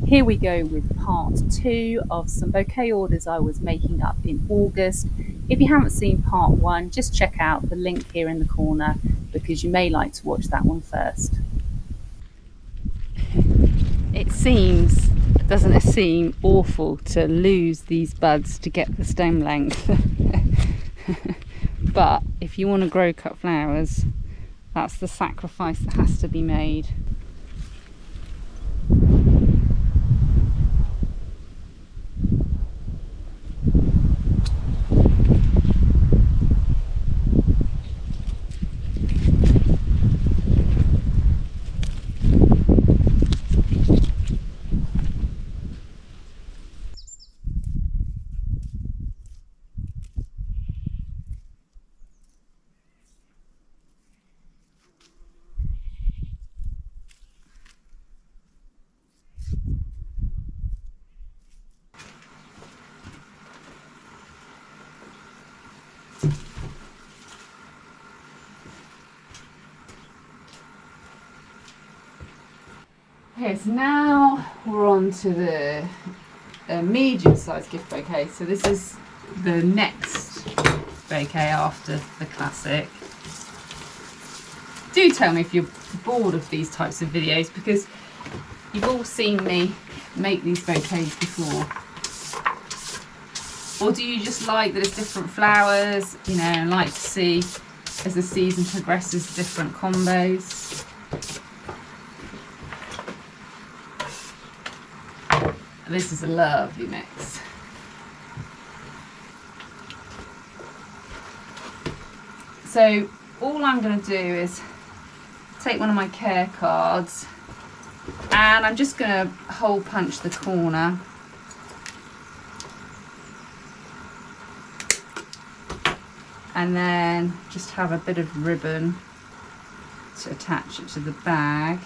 Here we go with part 2 of some bouquet orders I was making up in August. If you haven't seen part 1, just check out the link here in the corner because you may like to watch that one first. It seems, doesn't it seem awful to lose these buds to get the stem length? But if you want to grow cut flowers, that's the sacrifice that has to be made. Okay, so now we're on to the medium-sized gift bouquet. So this is the next bouquet after the classic. Do tell me if you're bored of these types of videos, because you've all seen me make these bouquets before. Or do you just like that it's different flowers, you know, and like to see as the season progresses different combos? This is a lovely mix. So all I'm going to do is take one of my care cards and I'm just going to hole punch the corner. And then just have a bit of ribbon to attach it to the bag.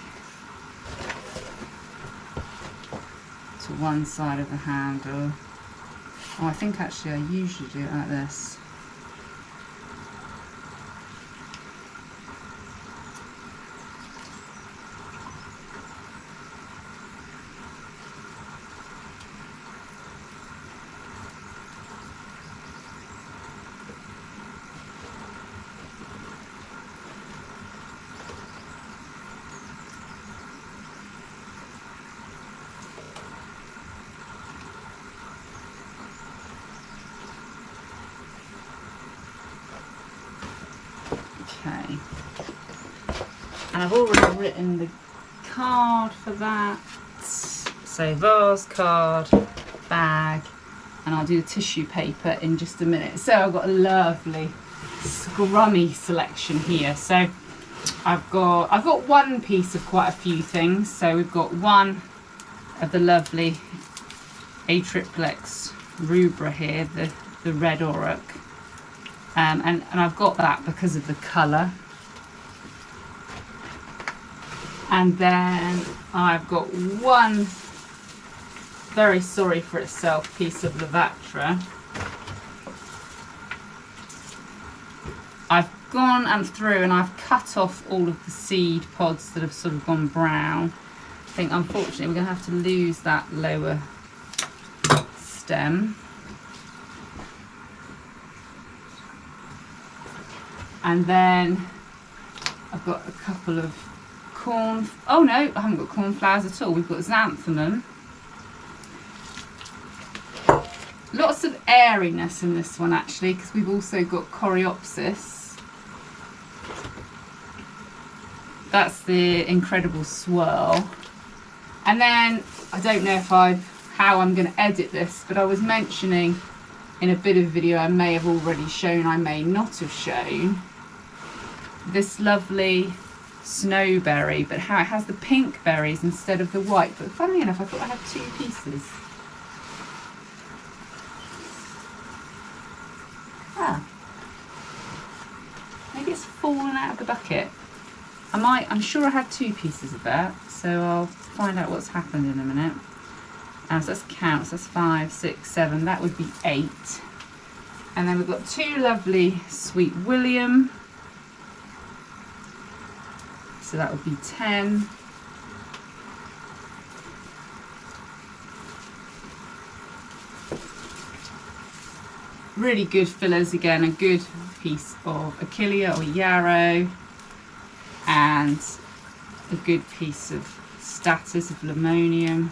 To one side of the handle. Oh, I think actually I usually do it like this. Okay, and I've already written the card for that. So vase, card, bag, and I'll do the tissue paper in just a minute. So I've got a lovely scrummy selection here. So I've got one piece of quite a few things. So we've got one of the lovely Atriplex rubra here, the red auroch. And I've got that because of the colour. And then I've got one very sorry for itself piece of Lavatra. I've gone and through and I've cut off all of the seed pods that have sort of gone brown. I think unfortunately we're going to have to lose that lower stem. And then I've got a couple of oh no, I haven't got cornflowers at all. We've got xanthemum. Lots of airiness in this one actually, because we've also got coreopsis. That's the incredible swirl. And then I don't know how I'm going to edit this, but I was mentioning in a bit of video I may have already shown, I may not have shown, this lovely snowberry, but how it has the pink berries instead of the white. But funnily enough, I thought I had two pieces. Maybe it's fallen out of the bucket. I'm sure I had two pieces of that, so I'll find out what's happened in a minute. So let's count. So that's 5, 6, 7. That would be 8. And then we've got two lovely Sweet William. So that would be 10. really good fillers again, a good piece of Achillea or yarrow, and a good piece of Status of Limonium.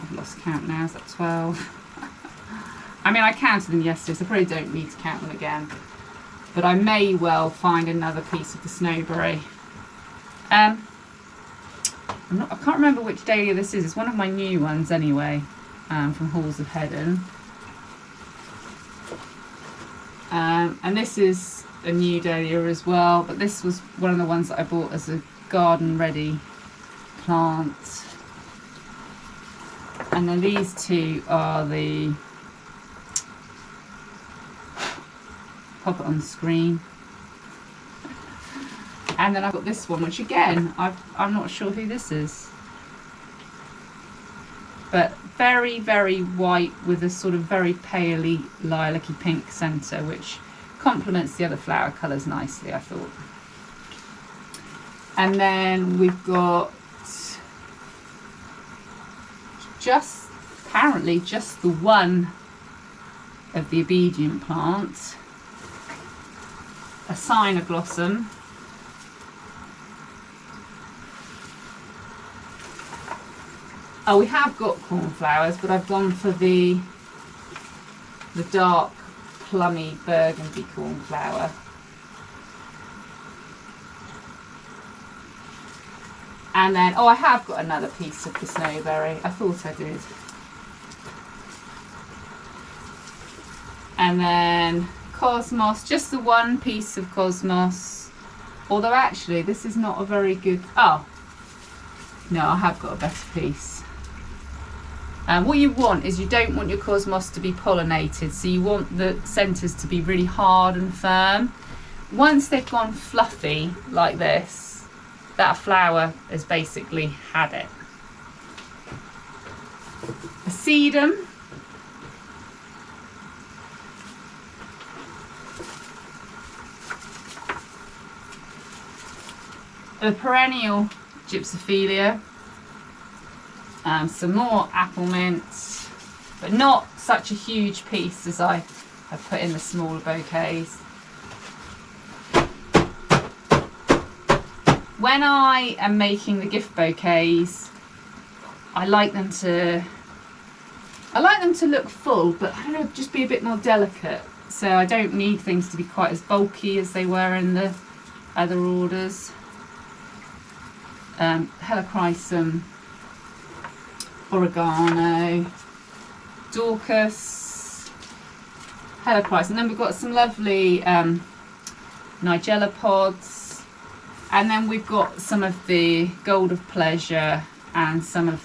I've lost count now, is that 12? I mean, I counted them yesterday, so I probably don't need to count them again. But I may well find another piece of the Snowberry. I can't remember which dahlia this is. It's one of my new ones anyway, from Halls of Hedon. And this is a new dahlia as well, but this was one of the ones that I bought as a garden ready plant. And then these two are the, pop it on the screen. And then I've got this one, which again, I'm not sure who this is. But very, very white with a sort of very paley lilac-y pink centre, which complements the other flower colours nicely, I thought. And then we've got apparently just the one of the obedient plant, a Cynoglossom. Oh, we have got cornflowers, but I've gone for the dark plummy burgundy cornflower. And then, oh, I have got another piece of the Snowberry. I thought I did. And then Cosmos, just the one piece of Cosmos. Although actually, this is not a very good, oh, no, I have got a better piece. What you want is you don't want your Cosmos to be pollinated, so you want the centres to be really hard and firm. Once they've gone fluffy like this, that flower has basically had it. A sedum. A perennial Gypsophilia. Some more apple mints, but not such a huge piece as I have put in the smaller bouquets. When I am making the gift bouquets, I like them to look full, but I don't know, just be a bit more delicate. So I don't need things to be quite as bulky as they were in the other orders. Helichrysum, Oregano, Dorcas, Helichrysum, and then we've got some lovely Nigella pods, and then we've got some of the Gold of Pleasure and some of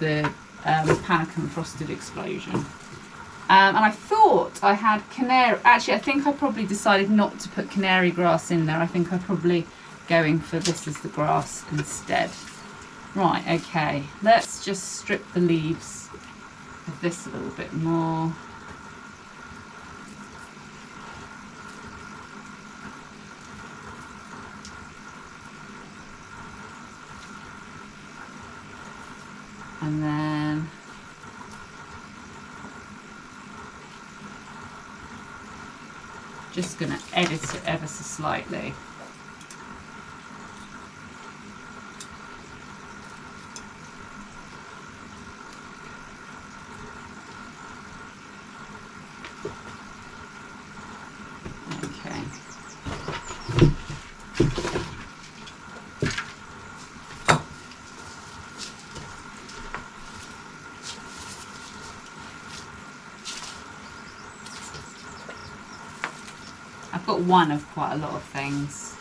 the Panicum Frosted Explosion. And I thought I had canary, actually I think I probably decided not to put canary grass in there. I think I'm probably going for this as the grass instead. Right, okay, let's just strip the leaves of this a little bit more. And then just going to edit it ever so slightly. I've got one of quite a lot of things.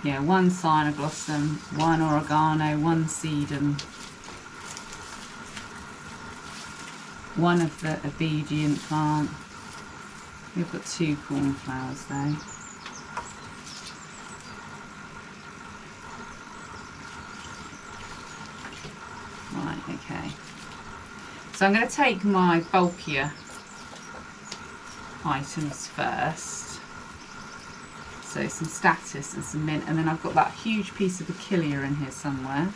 Yeah, one Cynoglossom, one Oregano, one Sedum, one of the obedient plant. We've got two cornflowers though. Right, okay. So I'm going to take my bulkier items first. So some Status and some mint, and then I've got that huge piece of Achillea in here somewhere.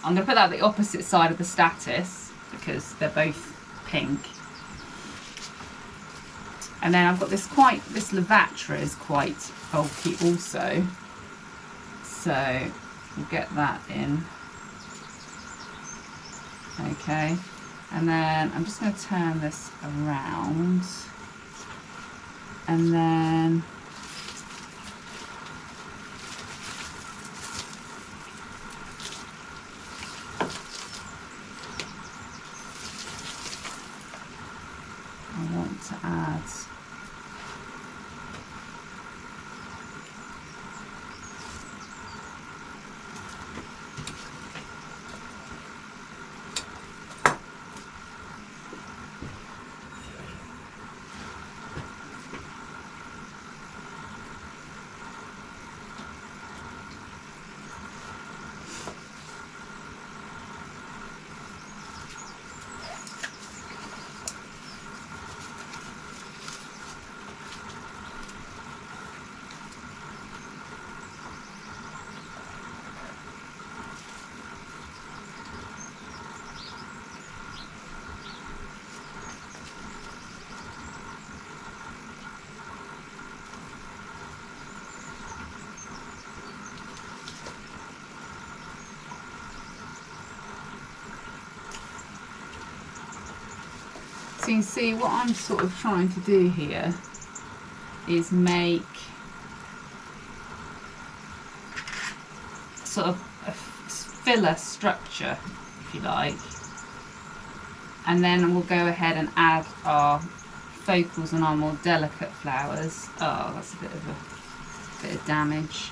I'm going to put that at the opposite side of the statice because they're both pink. And then I've got this Lavatra is quite bulky also. So we'll get that in. Okay. And then I'm just going to turn this around. And then I want to add so you can see what I'm sort of trying to do here is make sort of a filler structure, if you like, and then we'll go ahead and add our focals on our more delicate flowers. Oh, that's a bit of damage.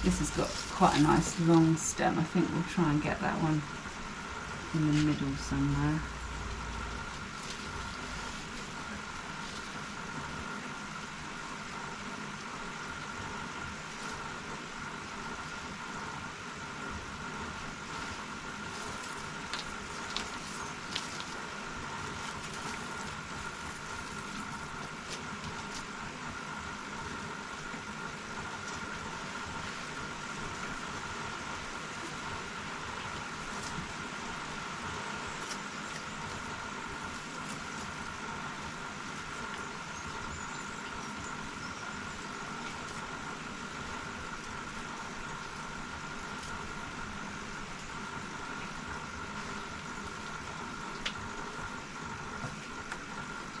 This has got quite a nice long stem. I think we'll try and get that one in the middle somewhere.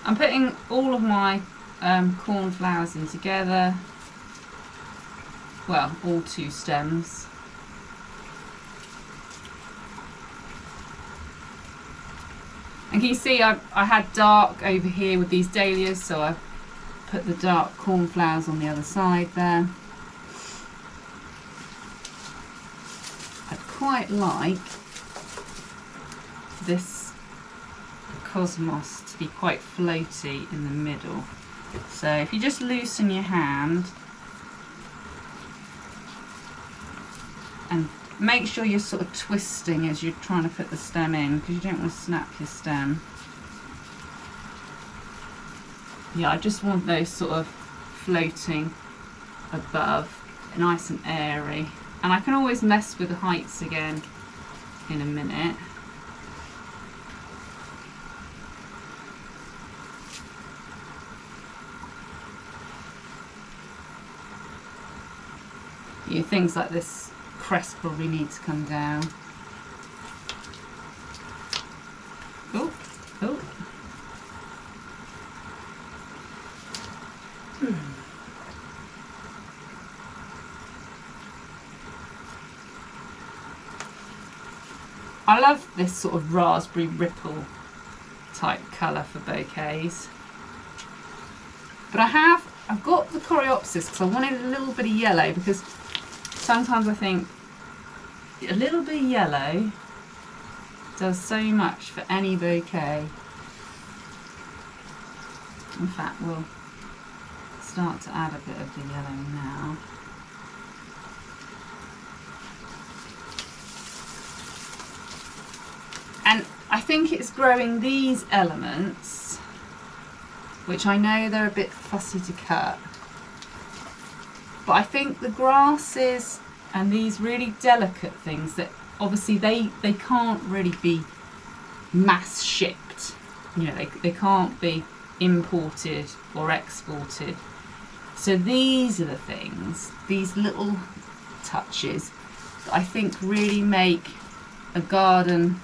I'm putting all of my cornflowers in together, well, all 2 stems. And can you see I had dark over here with these dahlias, so I put the dark cornflowers on the other side there. I'd quite like this cosmos to be quite floaty in the middle. So if you just loosen your hand and make sure you're sort of twisting as you're trying to put the stem in, because you don't want to snap your stem. Yeah, I just want those sort of floating above, nice and airy. And I can always mess with the heights again in a minute. Yeah, things like this crest probably need to come down. Oh, oh. I love this sort of raspberry ripple type colour for bouquets. But I've got the coreopsis because I wanted a little bit of yellow, because sometimes I think a little bit of yellow does so much for any bouquet. In fact, we'll start to add a bit of the yellow now. And I think it's growing these elements, which I know they're a bit fussy to cut, but I think the grasses and these really delicate things that obviously they can't really be mass shipped, you know, they can't be imported or exported. So these are the things, these little touches, that I think really make a garden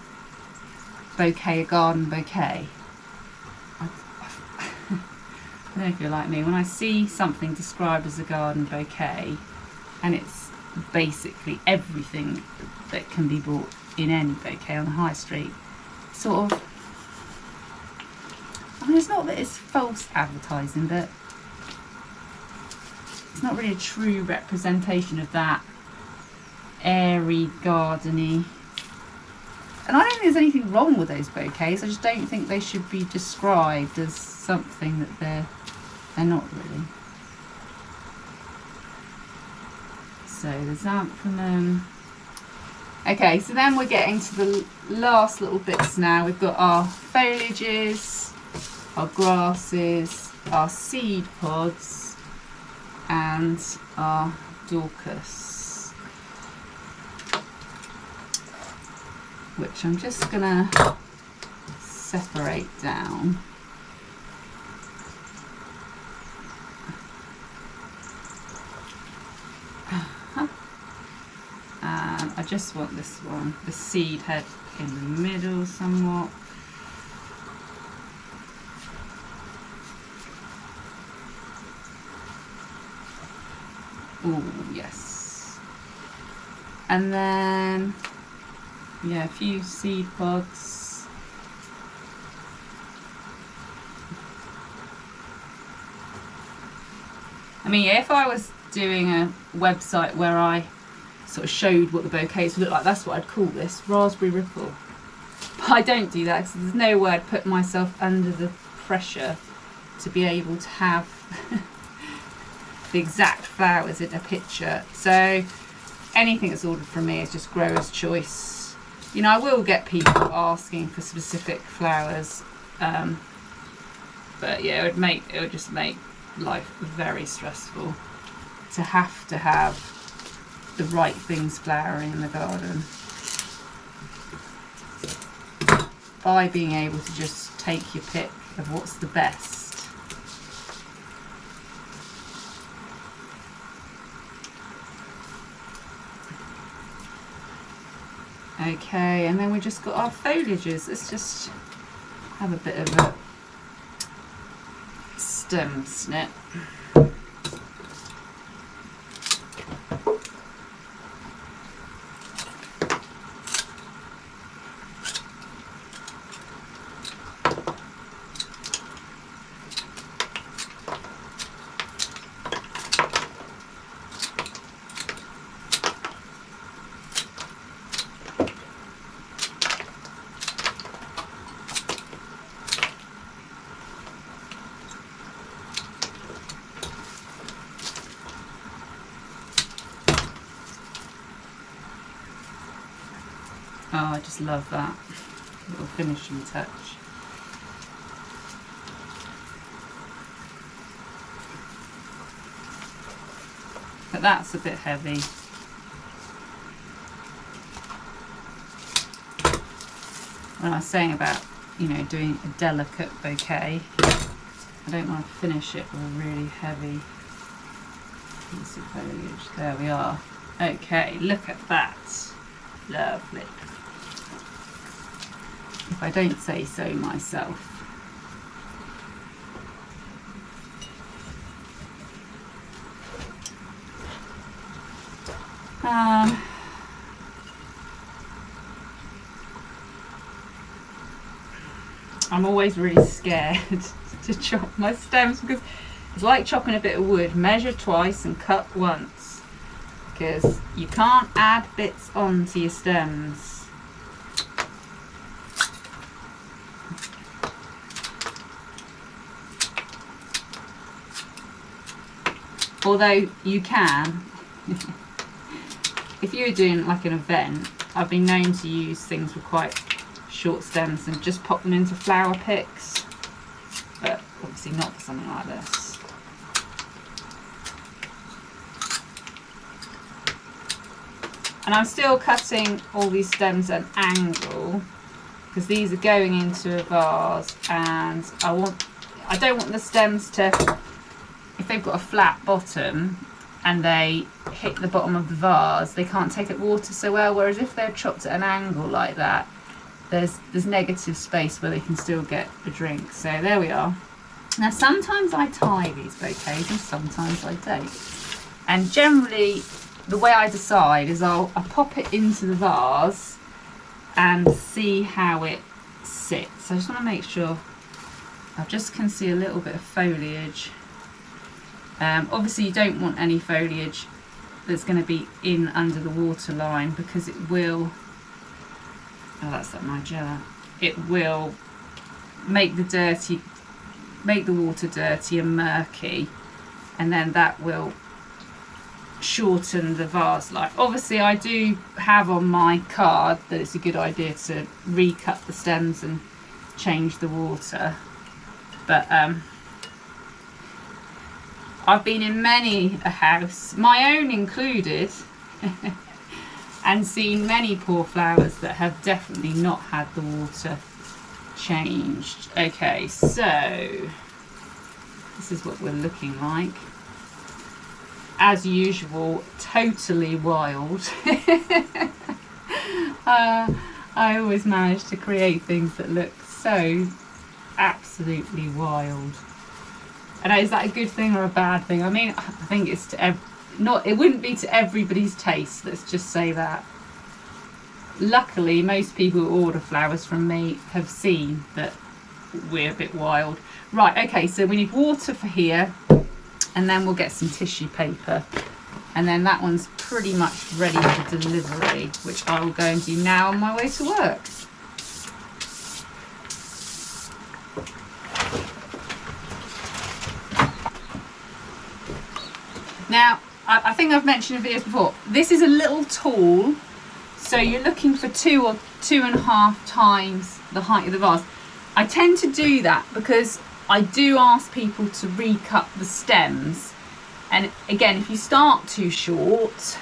bouquet a garden bouquet. I don't know if you're like me, when I see something described as a garden bouquet and it's basically everything that can be bought in any bouquet on the high street, sort of, I mean, it's not that it's false advertising, but it's not really a true representation of that airy, gardeny. And I don't think there's anything wrong with those bouquets. I just don't think they should be described as something that they're not really. So the xanthemum. Okay, so then we're getting to the last little bits now. We've got our foliages, our grasses, our seed pods, and our Dorcas, which I'm just gonna separate down. And I just want this one, the seed head, in the middle somewhat. Oh yes. And then, yeah, a few seed pods. I mean, if I was doing a website where I sort of showed what the bouquets would look like, that's what I'd call this, raspberry ripple. But I don't do that because there's no way I'd put myself under the pressure to be able to have the exact flowers in a picture. So anything that's ordered from me is just grower's choice. You know, I will get people asking for specific flowers, but yeah, it would just make life very stressful to have the right things flowering in the garden. By being able to just take your pick of what's the best. Okay, and then we just got our foliages. Let's just have a bit of a stem snip. Oh, I just love that little finishing touch. But that's a bit heavy. When I was saying about, you know, doing a delicate bouquet, I don't want to finish it with a really heavy piece of foliage. There we are. Okay, look at that. Lovely. If I don't say so myself. I'm always really scared to chop my stems because It's like chopping a bit of wood. Measure twice and cut once, because you can't add bits onto your stems. Although you can, if you're doing like an event, I've been known to use things with quite short stems and just pop them into flower picks, but obviously not for something like this. And I'm still cutting all these stems at an angle because these are going into a vase, and I don't want the stems to, if they've got a flat bottom and they hit the bottom of the vase, they can't take up water so well, whereas if they're chopped at an angle like that, there's negative space where they can still get a drink. So there we are. Now sometimes I tie these bouquets and sometimes I don't, and generally the way I decide is I pop it into the vase and see how it sits. So I just want to make sure. I just can see a little bit of foliage. Obviously you don't want any foliage that's going to be in under the water line, because it will, oh that's that nigella, it will make the water dirty and murky, and then that will shorten the vase life. Obviously I do have on my card that it's a good idea to recut the stems and change the water, but I've been in many a house, my own included, and seen many poor flowers that have definitely not had the water changed. Okay, so this is what we're looking like. As usual, totally wild. I always manage to create things that look so absolutely wild. And is that a good thing or a bad thing? I mean, I think it's to it wouldn't be to everybody's taste, let's just say that. Luckily, most people who order flowers from me have seen that we're a bit wild. Right, okay, so we need water for here, and then we'll get some tissue paper, and then that one's pretty much ready for delivery, which I will go and do now on my way to work. Now, I think I've mentioned in videos before, this is a little tool, so you're looking for 2 or 2.5 times the height of the vase. I tend to do that because I do ask people to recut the stems, and again, if you start too short,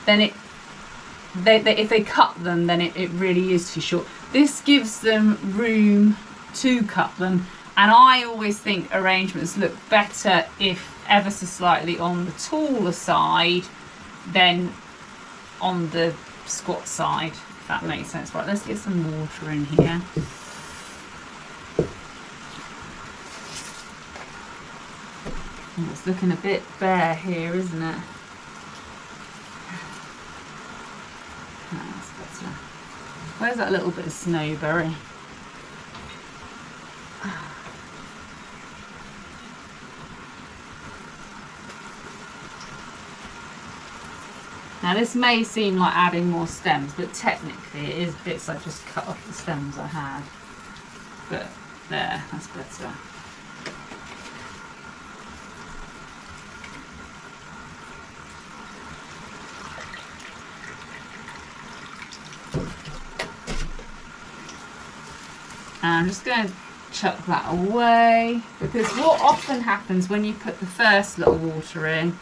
then if they cut them, then it really is too short. This gives them room to cut them, and I always think arrangements look better if ever so slightly on the taller side than on the squat side, if that makes sense. Right, let's get some water in here. Oh, it's looking a bit bare here, isn't it? That's better. Where's that little bit of snowberry? Now this may seem like adding more stems, but technically it is bits I've just cut off the stems I had. But there, that's better. And I'm just going to chuck that away, because what often happens when you put the first little water in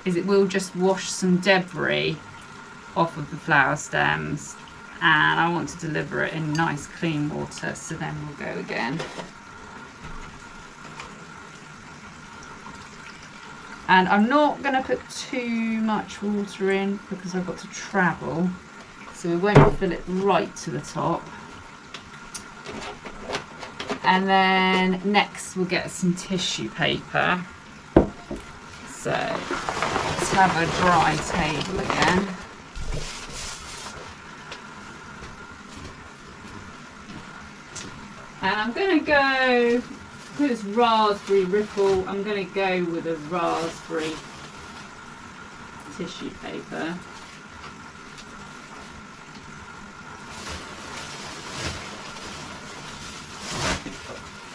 is it will just wash some debris off of the flower stems, and I want to deliver it in nice clean water, so then we'll go again. And I'm not going to put too much water in because I've got to travel, so we won't fill it right to the top. And then next we'll get some tissue paper. So let's have a dry table again. And I'm going to go because it's raspberry ripple, I'm going to go with a raspberry tissue paper.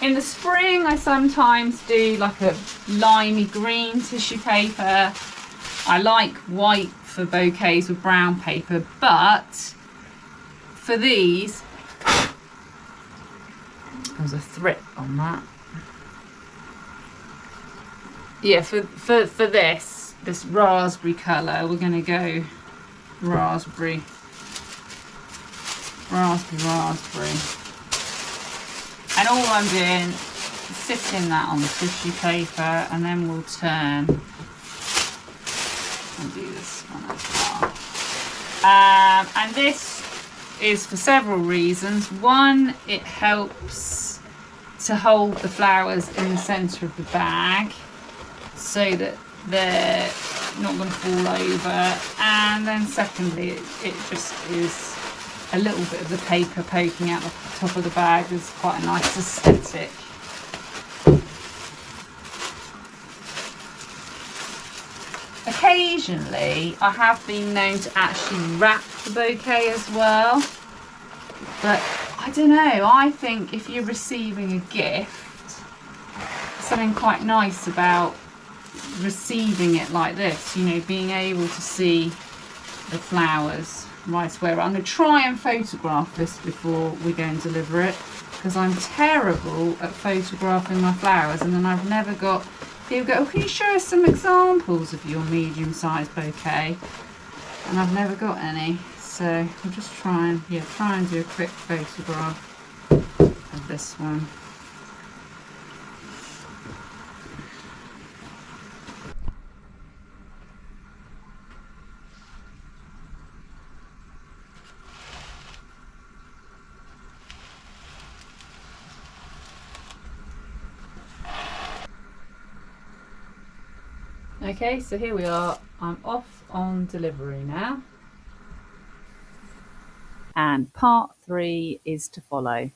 In the spring, I sometimes do like a limey green tissue paper. I like white for bouquets with brown paper, but for these, there's a thrip on that. Yeah, for this raspberry colour, we're going to go raspberry. And all I'm doing is sitting that on the tissue paper, and then we'll turn and do this one as well. And this is for several reasons. One, it helps to hold the flowers in the centre of the bag so that they're not going to fall over. And then secondly, it just is a little bit of the paper poking out the top of the bag is quite a nice aesthetic. Occasionally, I have been known to actually wrap the bouquet as well, but I don't know, I think if you're receiving a gift, something quite nice about receiving it like this, you know, being able to see the flowers right where I'm going to try and photograph this before we go and deliver it, because I'm terrible at photographing my flowers, and then I've never got people go, oh, can you show us some examples of your medium-sized bouquet? And I've never got any, so we'll just try and do a quick photograph of this one. Okay, so here we are. I'm off on delivery now. And part 3 is to follow.